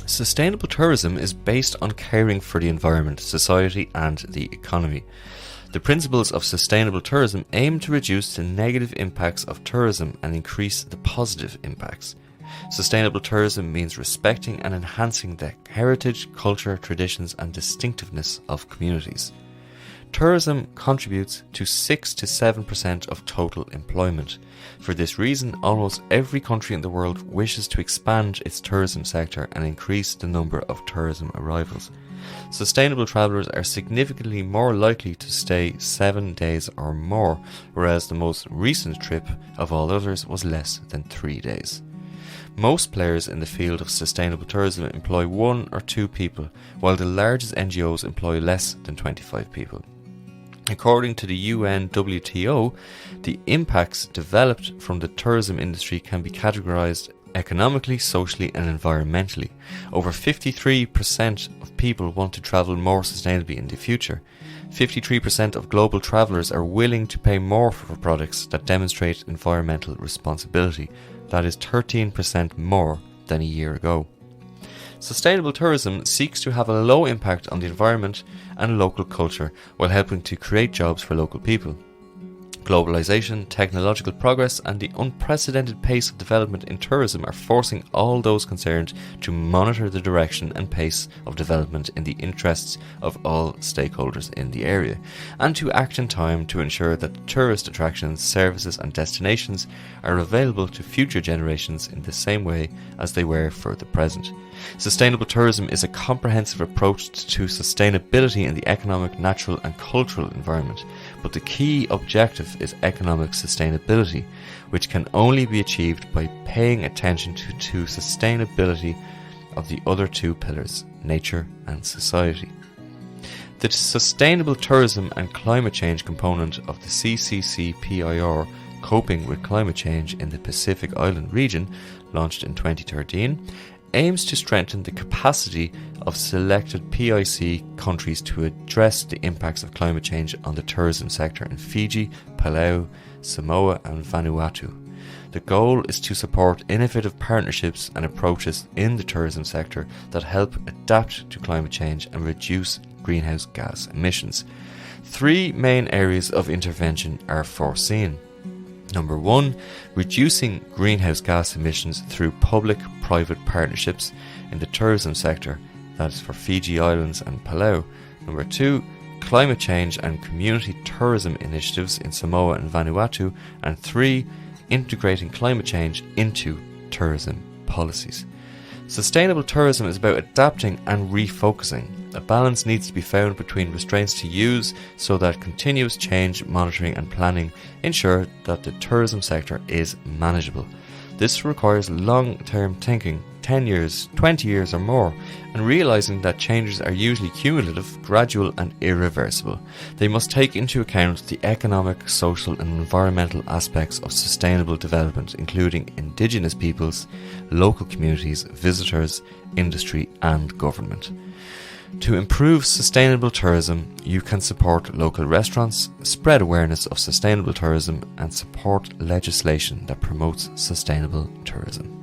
Sustainable tourism is based on caring for the environment, society, and the economy. The principles of sustainable tourism aim to reduce the negative impacts of tourism and increase the positive impacts. Sustainable tourism means respecting and enhancing the heritage, culture, traditions, and distinctiveness of communities. Tourism contributes to 6 to 7% of total employment. For this reason, almost every country in the world wishes to expand its tourism sector and increase the number of tourism arrivals. Sustainable travellers are significantly more likely to stay 7 days or more, whereas the most recent trip of all others was less than 3 days. Most players in the field of sustainable tourism employ 1 or 2 people, while the largest NGOs employ less than 25 people. According to the UNWTO, the impacts developed from the tourism industry can be categorized economically, socially, and environmentally. Over 53% of people want to travel more sustainably in the future. 53% of global travelers are willing to pay more for products that demonstrate environmental responsibility. That is 13% more than a year ago. Sustainable tourism seeks to have a low impact on the environment and local culture while helping to create jobs for local people. Globalization, technological progress, and the unprecedented pace of development in tourism are forcing all those concerned to monitor the direction and pace of development in the interests of all stakeholders in the area, and to act in time to ensure that tourist attractions, services, and destinations are available to future generations in the same way as they were for the present. Sustainable tourism is a comprehensive approach to sustainability in the economic, natural, and cultural environment, but the key objective is economic sustainability, which can only be achieved by paying attention to sustainability of the other 2 pillars, nature and society. The Sustainable Tourism and Climate Change component of the CCCPIR, Coping with Climate Change in the Pacific Island region, launched in 2013, aims to strengthen the capacity of selected PIC countries to address the impacts of climate change on the tourism sector in Fiji, Palau, Samoa, and Vanuatu. The goal is to support innovative partnerships and approaches in the tourism sector that help adapt to climate change and reduce greenhouse gas emissions. 3 main areas of intervention are foreseen. Number 1, reducing greenhouse gas emissions through public-private partnerships in the tourism sector, that is for Fiji Islands and Palau. Number 2, climate change and community tourism initiatives in Samoa and Vanuatu. And 3, integrating climate change into tourism policies. Sustainable tourism is about adapting and refocusing. A balance needs to be found between restraints to use so that continuous change, monitoring and planning ensure that the tourism sector is manageable. This requires long-term thinking, 10 years, 20 years or more, and realizing that changes are usually cumulative, gradual and irreversible. They must take into account the economic, social and environmental aspects of sustainable development, including indigenous peoples, local communities, visitors, industry and government. To improve sustainable tourism, you can support local restaurants, spread awareness of sustainable tourism, and support legislation that promotes sustainable tourism.